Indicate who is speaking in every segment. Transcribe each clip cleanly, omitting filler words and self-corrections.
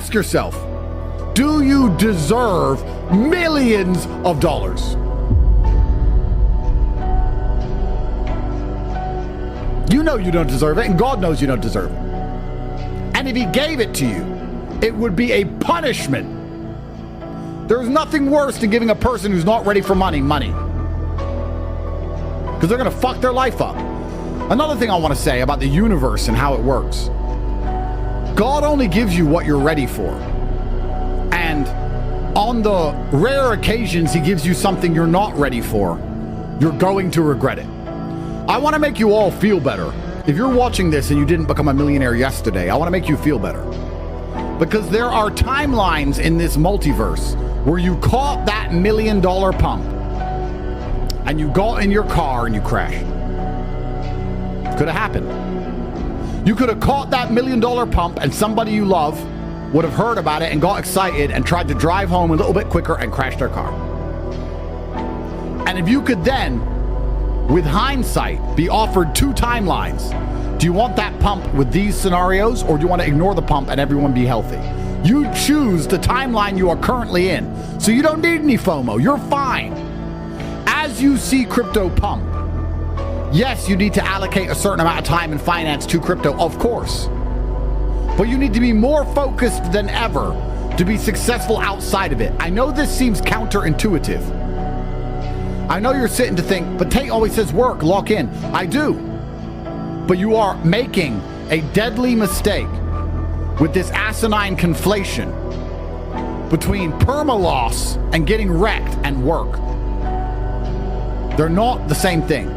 Speaker 1: Ask yourself, do you deserve millions of dollars? You know you don't deserve it, and God knows you don't deserve it. And if he gave it to you, it would be a punishment. There's nothing worse than giving a person who's not ready for money. Because they're going to fuck their life up. Another thing I want to say about the universe and how it works. God only gives you what you're ready for. And on the rare occasions he gives you something you're not ready for, you're going to regret it. I want to make you all feel better. If you're watching this and you didn't become a millionaire yesterday, I want to make you feel better. Because there are timelines in this multiverse where you caught that $1 million pump and you got in your car and you crashed. Could have happened. You could have caught that $1 million pump and somebody you love would have heard about it and got excited and tried to drive home a little bit quicker and crashed their car. And if you could then, with hindsight, be offered 2 timelines, do you want that pump with these scenarios, or do you want to ignore the pump and everyone be healthy? You choose the timeline you are currently in. So you don't need any FOMO. You're fine. As you see crypto pump, yes, you need to allocate a certain amount of time and finance to crypto, of course. But you need to be more focused than ever to be successful outside of it. I know this seems counterintuitive. I know you're sitting to think, but Tate always says work, lock in. I do. But you are making a deadly mistake with this asinine conflation between perma-loss and getting wrecked and work. They're not the same thing.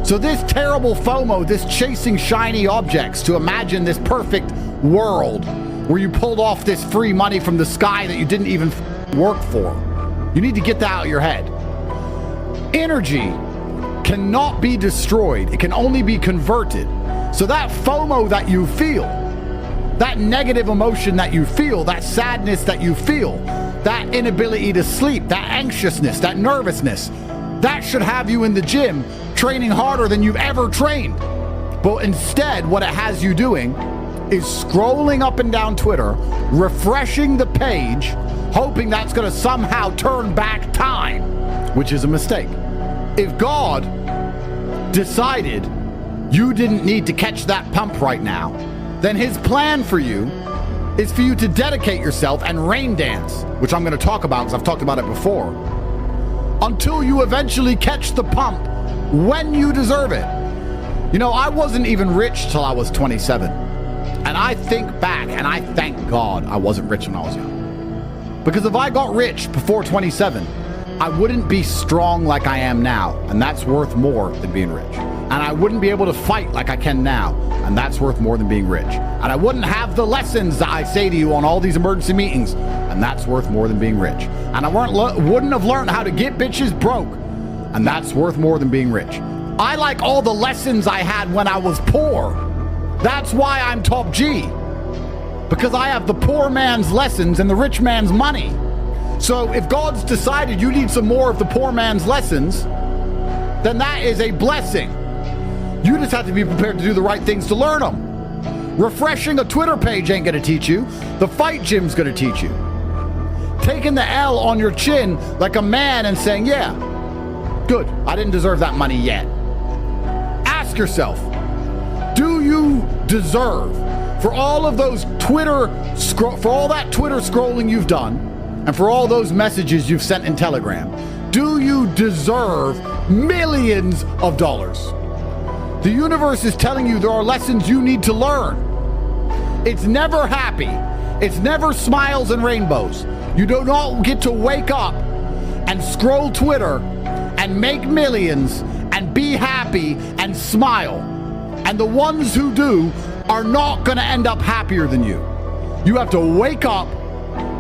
Speaker 1: So this terrible FOMO, this chasing shiny objects to imagine this perfect world where you pulled off this free money from the sky that you didn't even work for. You need to get that out of your head. Energy cannot be destroyed. It can only be converted. So that FOMO that you feel, that negative emotion that you feel, that sadness that you feel, that inability to sleep, that anxiousness, that nervousness, that should have you in the gym training harder than you've ever trained. But instead, what it has you doing is scrolling up and down Twitter, refreshing the page, hoping that's going to somehow turn back time, which is a mistake. If God decided you didn't need to catch that pump right now, then his plan for you is for you to dedicate yourself and rain dance, which I'm going to talk about because I've talked about it before, until you eventually catch the pump when you deserve it. You know, I wasn't even rich till I was 27. And I think back and I thank God I wasn't rich when I was young. Because if I got rich before 27, I wouldn't be strong like I am now, and that's worth more than being rich. And I wouldn't be able to fight like I can now, and that's worth more than being rich. And I wouldn't have the lessons that I say to you on all these emergency meetings, and that's worth more than being rich. And I wouldn't have learned how to get bitches broke, and that's worth more than being rich. I like all the lessons I had when I was poor. That's why I'm top G, because I have the poor man's lessons and the rich man's money. So if God's decided you need some more of the poor man's lessons, then that is a blessing. You just have to be prepared to do the right things to learn them. Refreshing a Twitter page ain't gonna teach you. The fight gym's gonna teach you. Taking the L on your chin like a man and saying, yeah, good, I didn't deserve that money yet. Ask yourself, do you deserve, for all of those for all that Twitter scrolling you've done, and for all those messages you've sent in Telegram, do you deserve millions of dollars? The universe is telling you there are lessons you need to learn. It's never happy. It's never smiles and rainbows. You do not get to wake up and scroll Twitter and make millions and be happy and smile. And the ones who do are not going to end up happier than you. You have to wake up,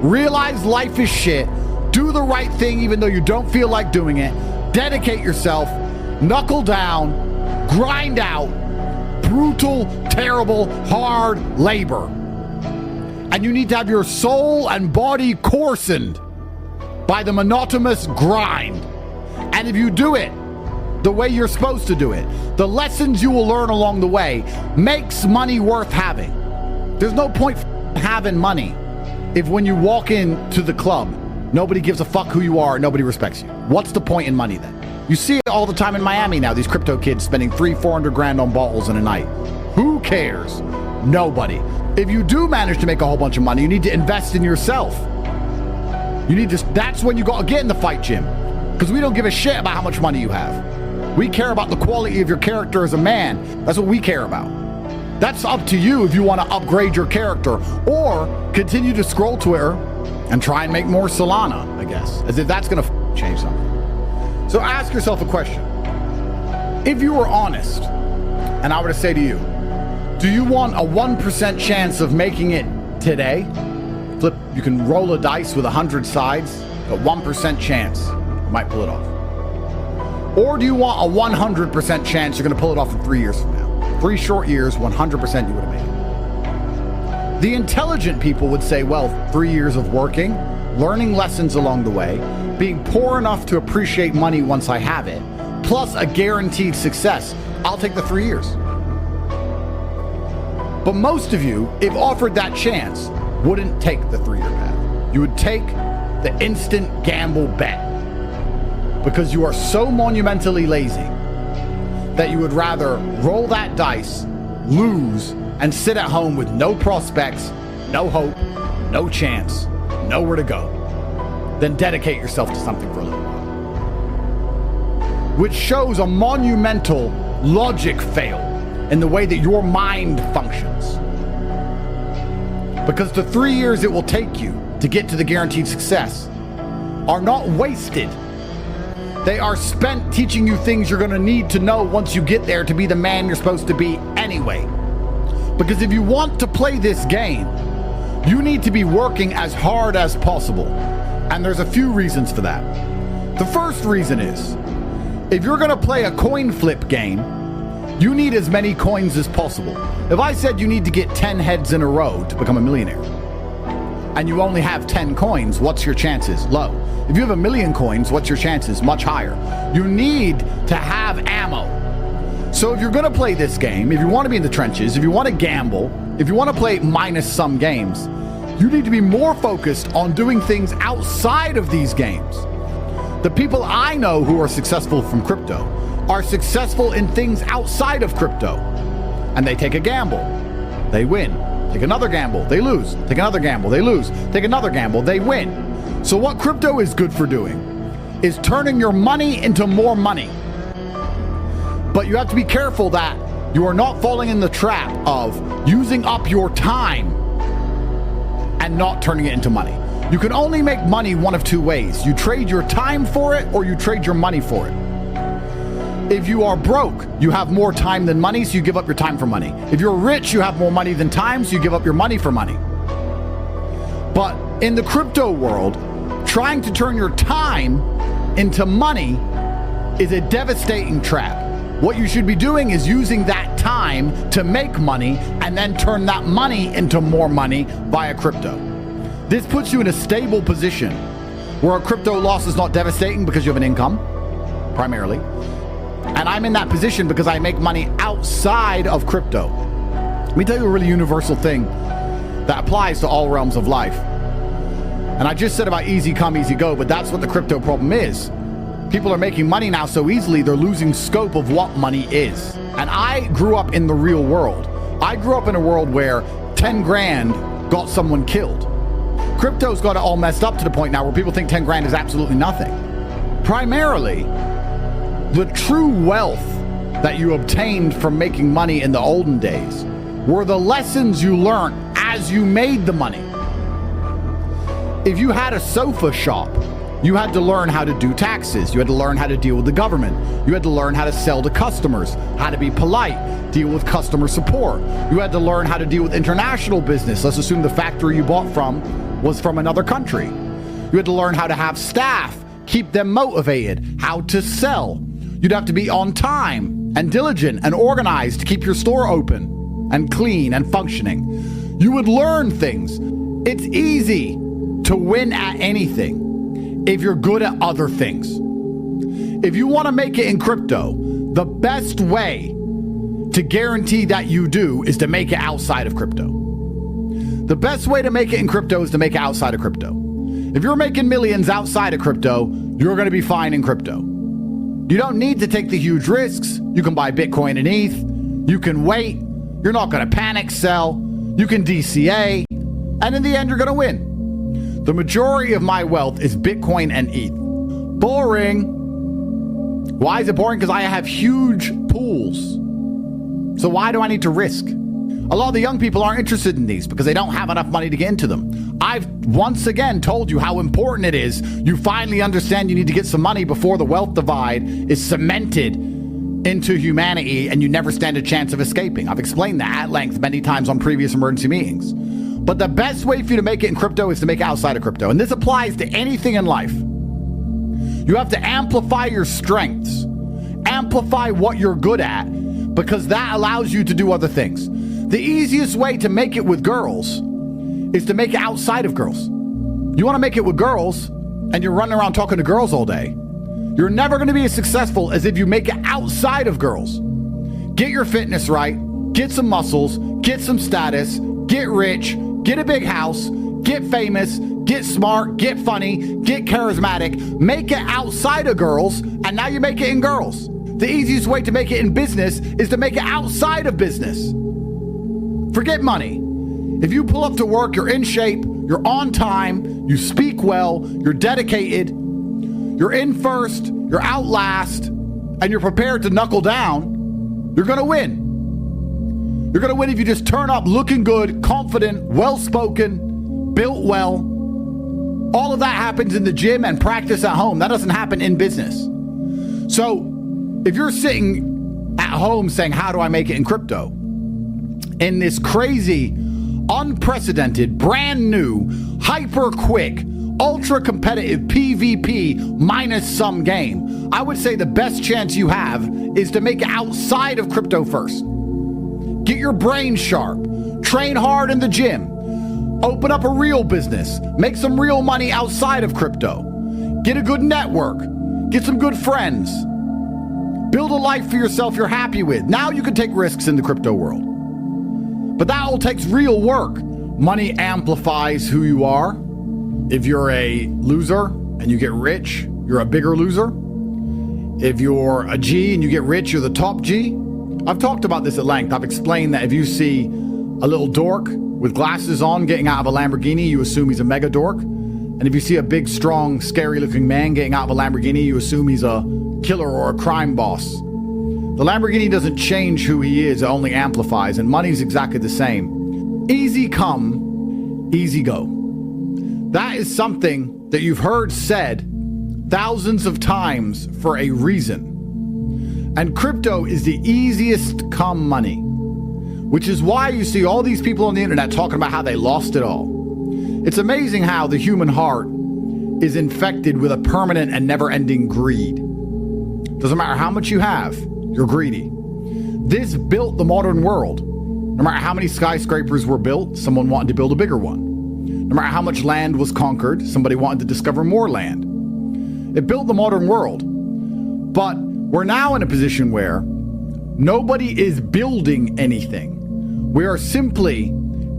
Speaker 1: realize life is shit, do the right thing even though you don't feel like doing it, dedicate yourself, knuckle down, grind out, brutal, terrible, hard labor. And you need to have your soul and body coarsened by the monotonous grind. And if you do it the way you're supposed to do it, the lessons you will learn along the way makes money worth having. There's no point having money if when you walk into the club, nobody gives a fuck who you are, nobody respects you? What's the point in money then? You see it all the time in Miami now, these crypto kids spending $300-400 grand on bottles in a night. Who cares? Nobody. If you do manage to make a whole bunch of money, you need to invest in yourself. That's when you got to get in the fight, Jim. Because we don't give a shit about how much money you have. We care about the quality of your character as a man. That's what we care about. That's up to you if you want to upgrade your character or continue to scroll Twitter and try and make more Solana, I guess, as if that's going to change something. So ask yourself a question. If you were honest, and I were to say to you, do you want a 1% chance of making it today? You can roll a dice with 100 sides, a 1% chance you might pull it off. Or do you want a 100% chance you're going to pull it off in 3 years from now? 3 short years, 100% you would have made it. The intelligent people would say, well, 3 years of working, learning lessons along the way, being poor enough to appreciate money once I have it, plus a guaranteed success, I'll take the 3 years. But most of you, if offered that chance, wouldn't take the 3-year path. You would take the instant gamble bet because you are so monumentally lazy that you would rather roll that dice, lose, and sit at home with no prospects, no hope, no chance, nowhere to go, than dedicate yourself to something for a little while. Which shows a monumental logic fail in the way that your mind functions. Because the 3 years it will take you to get to the guaranteed success are not wasted. They are spent teaching you things you're going to need to know once you get there to be the man you're supposed to be anyway. Because if you want to play this game, you need to be working as hard as possible. And there's a few reasons for that. The first reason is, if you're going to play a coin flip game, you need as many coins as possible. If I said you need to get 10 heads in a row to become a millionaire, and you only have 10 coins, what's your chances? Low. If you have 1 million coins, what's your chances? Much higher. You need to have ammo. So if you're going to play this game, if you want to be in the trenches, if you want to gamble, if you want to play minus sum games, you need to be more focused on doing things outside of these games. The people I know who are successful from crypto are successful in things outside of crypto. And they take a gamble, they win. Take another gamble, they lose. Take another gamble, they lose. Take another gamble, they win. So what crypto is good for doing is turning your money into more money. But you have to be careful that you are not falling in the trap of using up your time and not turning it into money. You can only make money one of two ways. You trade your time for it or you trade your money for it. If you are broke, you have more time than money, so you give up your time for money. If you're rich, you have more money than time, so you give up your money for money. But in the crypto world, trying to turn your time into money is a devastating trap. What you should be doing is using that time to make money and then turn that money into more money via crypto. This puts you in a stable position where a crypto loss is not devastating because you have an income, primarily. And I'm in that position because I make money outside of crypto. Let me tell you a really universal thing that applies to all realms of life. And I just said about easy come, easy go, but that's what the crypto problem is. People are making money now so easily, they're losing scope of what money is. And I grew up in the real world. I grew up in a world where 10 grand got someone killed. Crypto's got it all messed up to the point now where people think 10 grand is absolutely nothing. Primarily, the true wealth that you obtained from making money in the olden days were the lessons you learned as you made the money. If you had a sofa shop, you had to learn how to do taxes. You had to learn how to deal with the government. You had to learn how to sell to customers, how to be polite, deal with customer support. You had to learn how to deal with international business. Let's assume the factory you bought from was from another country. You had to learn how to have staff, keep them motivated, how to sell. You'd have to be on time and diligent and organized to keep your store open and clean and functioning. You would learn things. It's easy to win at anything if you're good at other things. If you want to make it in crypto, the best way to guarantee that you do is to make it outside of crypto. The best way to make it in crypto is to make it outside of crypto. If you're making millions outside of crypto, you're going to be fine in crypto. You don't need to take the huge risks. You can buy Bitcoin and ETH. You can wait. You're not going to panic sell. You can DCA. And in the end, you're going to win. The majority of my wealth is Bitcoin and ETH. Boring. Why is it boring? Because I have huge pools. So why do I need to risk? A lot of the young people aren't interested in these because they don't have enough money to get into them. I've once again told you how important it is. You finally understand you need to get some money before the wealth divide is cemented into humanity and you never stand a chance of escaping. I've explained that at length many times on previous emergency meetings. But the best way for you to make it in crypto is to make it outside of crypto. And this applies to anything in life. You have to amplify your strengths. Amplify what you're good at, because that allows you to do other things. The easiest way to make it with girls is to make it outside of girls. You want to make it with girls and you're running around talking to girls all day. You're never going to be as successful as if you make it outside of girls. Get your fitness right, get some muscles, get some status, get rich, get a big house, get famous, get smart, get funny, get charismatic, make it outside of girls, and now you make it in girls. The easiest way to make it in business is to make it outside of business. Forget money. If you pull up to work, you're in shape, you're on time, you speak well, you're dedicated, you're in first, you're out last, and you're prepared to knuckle down, you're going to win. You're going to win if you just turn up looking good, confident, well-spoken, built well. All of that happens in the gym and practice at home. That doesn't happen in business. So if you're sitting at home saying, how do I make it in crypto? In this crazy, unprecedented, brand new, hyper quick, ultra competitive PvP minus some game, I would say the best chance you have is to make it outside of crypto first. Get your brain sharp, train hard in the gym, open up a real business, make some real money outside of crypto, get a good network, get some good friends, build a life for yourself you're happy with. Now you can take risks in the crypto world. But that all takes real work. Money amplifies who you are. If you're a loser and you get rich, you're a bigger loser. If you're a G and you get rich, you're the top G. I've talked about this at length. I've explained that if you see a little dork with glasses on getting out of a Lamborghini, you assume he's a mega dork. And if you see a big, strong, scary-looking man getting out of a Lamborghini, you assume he's a killer or a crime boss. The Lamborghini doesn't change who he is, it only amplifies, and money's exactly the same. Easy come, easy go. That is something that you've heard said thousands of times for a reason. And crypto is the easiest come money, which is why you see all these people on the internet talking about how they lost it all. It's amazing how the human heart is infected with a permanent and never-ending greed. Doesn't matter how much you have, you're greedy. This built the modern world. No matter how many skyscrapers were built, someone wanted to build a bigger one. No matter how much land was conquered, somebody wanted to discover more land. It built the modern world. But we're now in a position where nobody is building anything. We are simply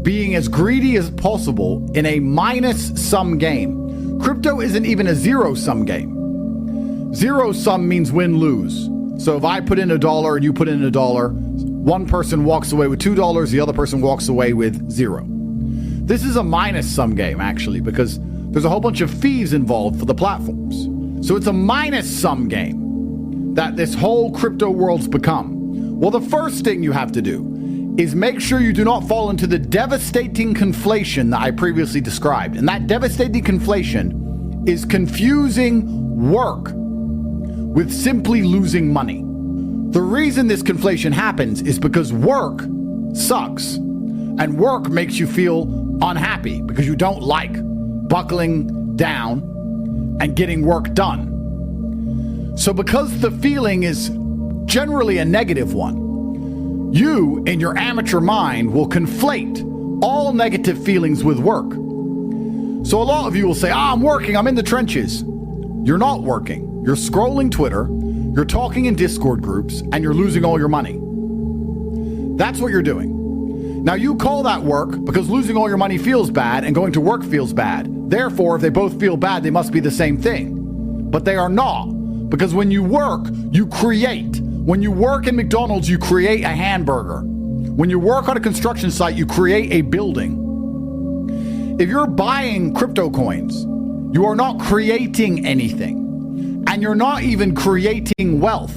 Speaker 1: being as greedy as possible in a minus-sum game. Crypto isn't even a zero-sum game. Zero-sum means win-lose. So if I put in $1 and you put in $1, one person walks away with $2, the other person walks away with 0. This is a minus-sum game, actually, because there's a whole bunch of fees involved for the platforms. So it's a minus-sum game that this whole crypto world's become. Well, the first thing you have to do is make sure you do not fall into the devastating conflation that I previously described. And that devastating conflation is confusing work with simply losing money. The reason this conflation happens is because work sucks, and work makes you feel unhappy because you don't like buckling down and getting work done. So because the feeling is generally a negative one, you, in your amateur mind, will conflate all negative feelings with work. So a lot of you will say, I'm working, I'm in the trenches. You're not working. You're scrolling Twitter, you're talking in Discord groups, and you're losing all your money. That's what you're doing. Now you call that work because losing all your money feels bad and going to work feels bad. Therefore, if they both feel bad, they must be the same thing. But they are not, because when you work, you create. When you work in McDonald's, you create a hamburger. When you work on a construction site, you create a building. If you're buying crypto coins, you are not creating anything, and you're not even creating wealth.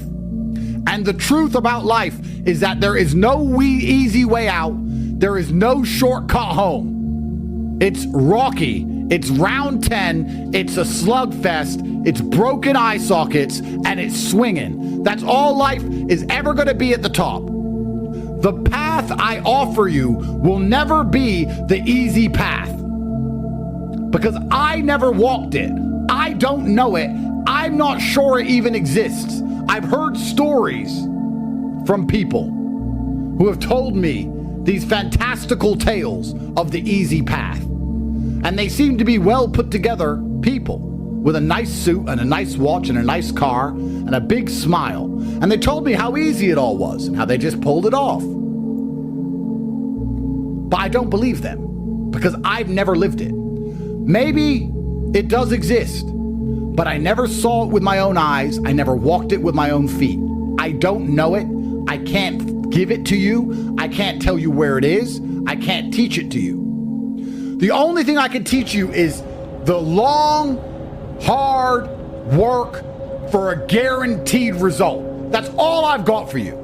Speaker 1: And the truth about life is that there is no easy way out. There is no shortcut home. It's rocky. It's round 10. It's a slugfest. It's broken eye sockets, and it's swinging. That's all life is ever going to be at the top. The path I offer you will never be the easy path, because I never walked it. I don't know it. I'm not sure it even exists. I've heard stories from people who have told me these fantastical tales of the easy path. And they seem to be well put together people with a nice suit and a nice watch and a nice car and a big smile. And they told me how easy it all was and how they just pulled it off. But I don't believe them, because I've never lived it. Maybe it does exist, but I never saw it with my own eyes. I never walked it with my own feet. I don't know it. I can't give it to you. I can't tell you where it is. I can't teach it to you. The only thing I can teach you is the long, hard work for a guaranteed result. That's all I've got for you.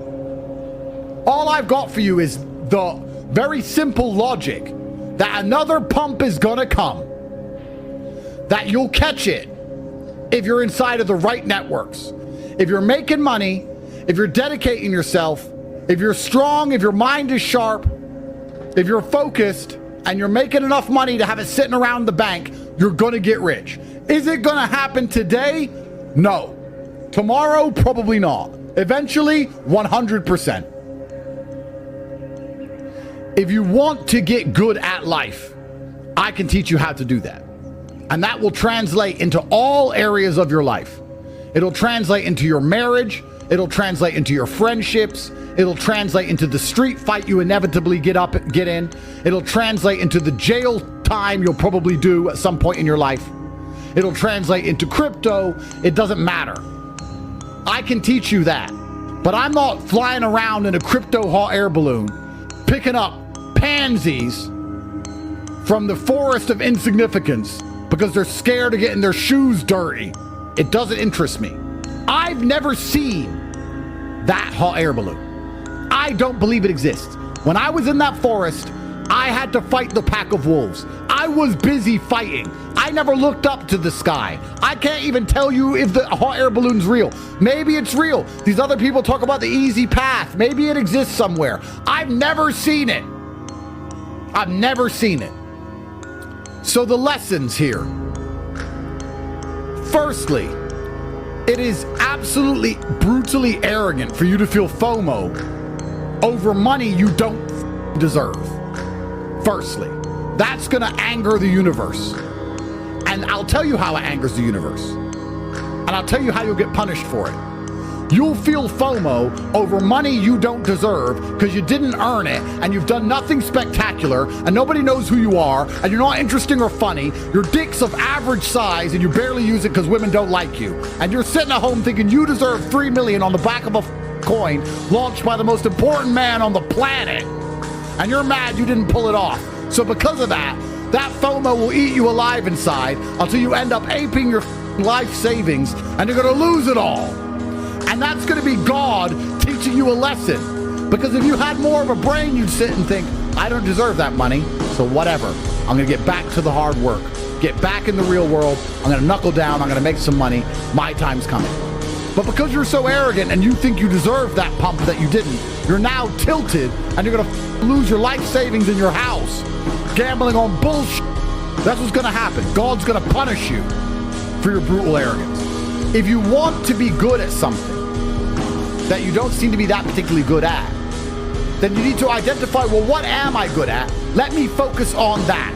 Speaker 1: All I've got for you is the very simple logic that another pump is gonna come, that you'll catch it if you're inside of the right networks. If you're making money, if you're dedicating yourself, if you're strong, if your mind is sharp, if you're focused, and you're making enough money to have it sitting around the bank, you're gonna get rich. Is it gonna happen today? No. Tomorrow? Probably not. Eventually? 100%. If you want to get good at life, I can teach you how to do that. And that will translate into all areas of your life. It'll translate into your marriage. It'll translate into your friendships. It'll translate into the street fight you inevitably get in. It'll translate into the jail time you'll probably do at some point in your life. It'll translate into crypto. It doesn't matter. I can teach you that. But I'm not flying around in a crypto hot air balloon, picking up pansies from the forest of insignificance because they're scared of getting their shoes dirty. It doesn't interest me. I've never seen that hot air balloon. I don't believe it exists. When I was in that forest, I had to fight the pack of wolves. I was busy fighting. I never looked up to the sky. I can't even tell you if the hot air balloon's real. Maybe it's real. These other people talk about the easy path. Maybe it exists somewhere. I've never seen it. I've never seen it. So the lessons here. Firstly, it is absolutely brutally arrogant for you to feel FOMO over money you don't deserve. Firstly, that's gonna anger the universe. And I'll tell you how it angers the universe. And I'll tell you how you'll get punished for it. You'll feel FOMO over money you don't deserve because you didn't earn it and you've done nothing spectacular and nobody knows who you are and you're not interesting or funny. Your dick's of average size and you barely use it because women don't like you. And you're sitting at home thinking you deserve $3 million on the back of a coin launched by the most important man on the planet. And you're mad you didn't pull it off. So because of that, that FOMO will eat you alive inside until you end up aping your life savings and you're gonna lose it all. And that's going to be God teaching you a lesson. Because if you had more of a brain, you'd sit and think, I don't deserve that money, so whatever. I'm going to get back to the hard work. Get back in the real world. I'm going to knuckle down. I'm going to make some money. My time's coming. But because you're so arrogant and you think you deserve that pump that you didn't, you're now tilted and you're going to lose your life savings in your house. Gambling on bullshit. That's what's going to happen. God's going to punish you for your brutal arrogance. If you want to be good at something that you don't seem to be that particularly good at, then you need to identify, well, what am I good at? Let me focus on that.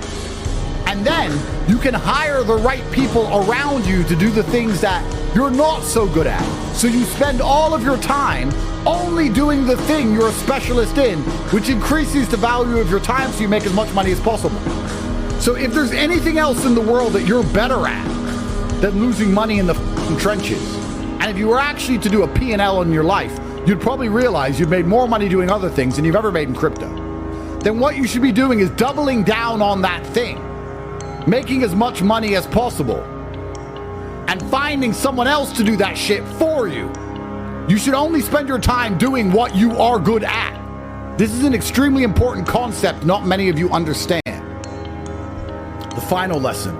Speaker 1: And And then you can hire the right people around you to do the things that you're not so good at. So you spend all of your time only doing the thing you're a specialist in, which increases the value of your time so you make as much money as possible. So if there's anything else in the world that you're better at than losing money in the trenches, and if you were actually to do a P&L in your life, you'd probably realize you've made more money doing other things than you've ever made in crypto. Then what you should be doing is doubling down on that thing, making as much money as possible, and finding someone else to do that shit for you. You should only spend your time doing what you are good at. This is an extremely important concept not many of you understand. The final lesson.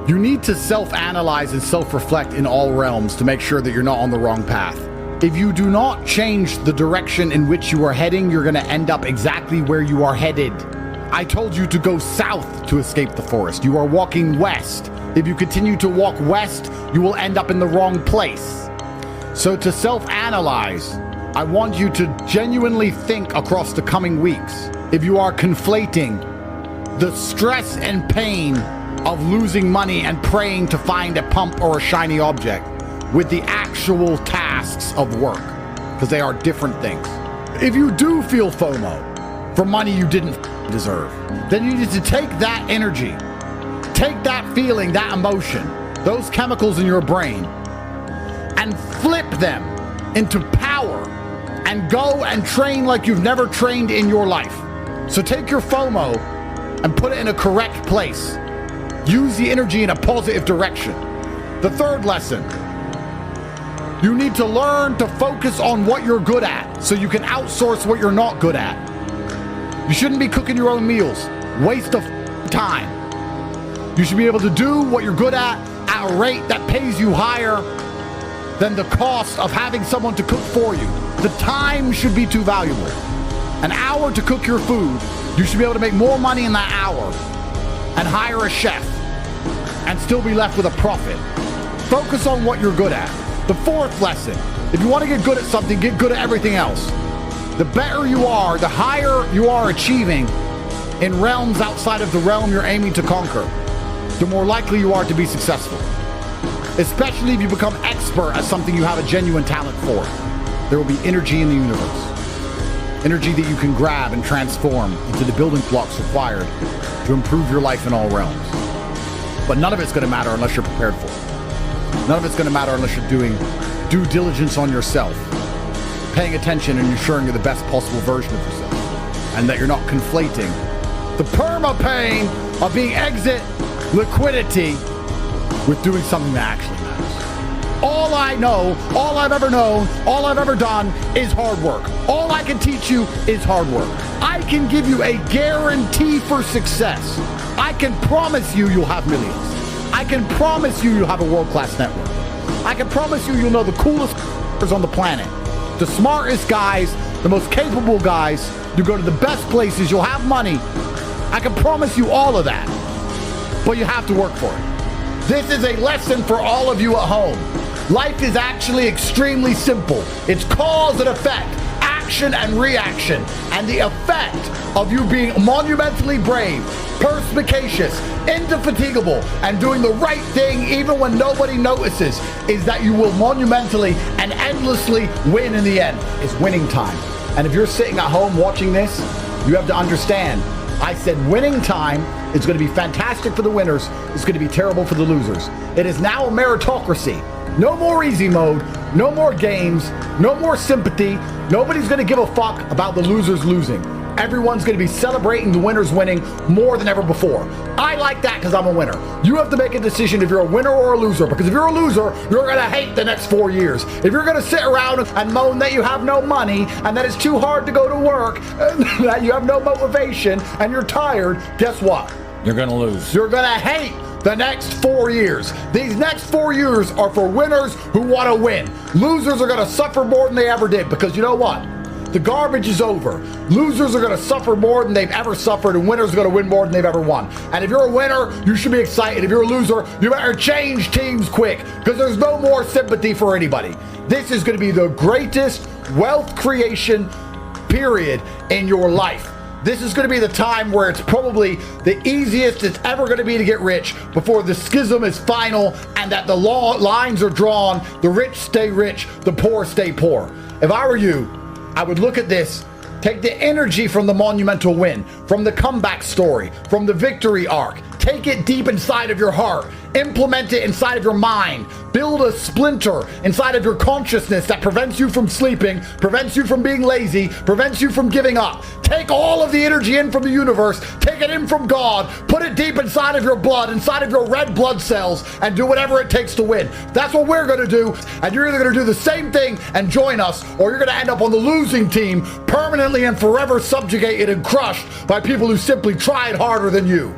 Speaker 1: You need to self-analyze and self-reflect in all realms to make sure that you're not on the wrong path. If you do not change the direction in which you are heading, you're going to end up exactly where you are headed. I told you to go south to escape the forest. You are walking west. If you continue to walk west, you will end up in the wrong place. So to self-analyze, I want you to genuinely think across the coming weeks. If you are conflating the stress and pain of losing money and praying to find a pump or a shiny object with the actual tasks of work, because they are different things. If you do feel FOMO for money you didn't deserve, then you need to take that energy, take that feeling, that emotion, those chemicals in your brain, and flip them into power and go and train like you've never trained in your life. So take your FOMO and put it in a correct place. Use the energy in a positive direction. The third lesson, you need to learn to focus on what you're good at so you can outsource what you're not good at. You shouldn't be cooking your own meals. Waste of time. You should be able to do what you're good at a rate that pays you higher than the cost of having someone to cook for you. The time should be too valuable. An hour to cook your food, you should be able to make more money in that hour and hire a chef and still be left with a profit. Focus on what you're good at. The fourth lesson, if you want to get good at something, get good at everything else. The better you are, the higher you are achieving in realms outside of the realm you're aiming to conquer, the more likely you are to be successful. Especially if you become expert at something you have a genuine talent for. There will be energy in the universe. Energy that you can grab and transform into the building blocks required to improve your life in all realms. But none of it's going to matter unless you're prepared for it. None of it's going to matter unless you're doing due diligence on yourself, paying attention and ensuring you're the best possible version of yourself, and that you're not conflating the perma-pain of being exit liquidity with doing something that actually matters. All I know, all I've ever known, all I've ever done is hard work. All I can teach you is hard work. I can give you a guarantee for success. I can promise you you'll have millions. I can promise you you'll have a world-class network. I can promise you you'll know the coolest on the planet, the smartest guys, the most capable guys. You go to the best places, you'll have money. I can promise you all of that, but you have to work for it. This is a lesson for all of you at home. Life is actually extremely simple. It's cause and effect, action and reaction, and the effect of you being monumentally brave, perspicacious, indefatigable, and doing the right thing even when nobody notices is that you will monumentally and endlessly win in the end. It's winning time. And if you're sitting at home watching this, you have to understand, I said winning time is going to be fantastic for the winners. It's going to be terrible for the losers. It is now a meritocracy. No more easy mode, no more games, no more sympathy. Nobody's going to give a fuck about the losers losing. Everyone's going to be celebrating the winners winning more than ever before. I like that because I'm a winner. You have to make a decision if you're a winner or a loser, because if you're a loser, you're going to hate the next 4 years. If you're going to sit around and moan that you have no money and that it's too hard to go to work, and that you have no motivation and you're tired, guess what?
Speaker 2: You're going to lose.
Speaker 1: You're going to hate the next 4 years. These next 4 years are for winners who want to win. Losers are going to suffer more than they ever did, because you know what? The garbage is over. Losers are going to suffer more than they've ever suffered, and winners are going to win more than they've ever won. And if you're a winner, you should be excited. If you're a loser, you better change teams quick, because there's no more sympathy for anybody. This is going to be the greatest wealth creation period in your life. This is going to be the time where it's probably the easiest it's ever going to be to get rich before the schism is final and that the lines are drawn. The rich stay rich, the poor stay poor. If I were you, I would look at this, take the energy from the monumental win, from the comeback story, from the victory arc, take it deep inside of your heart, implement it inside of your mind, build a splinter inside of your consciousness that prevents you from sleeping, prevents you from being lazy, prevents you from giving up. Take all of the energy in from the universe, take it in from God, put it deep inside of your blood, inside of your red blood cells, and do whatever it takes to win. That's what we're going to do, and you're either going to do the same thing and join us, or you're going to end up on the losing team, permanently and forever subjugated and crushed by people who simply tried harder than you.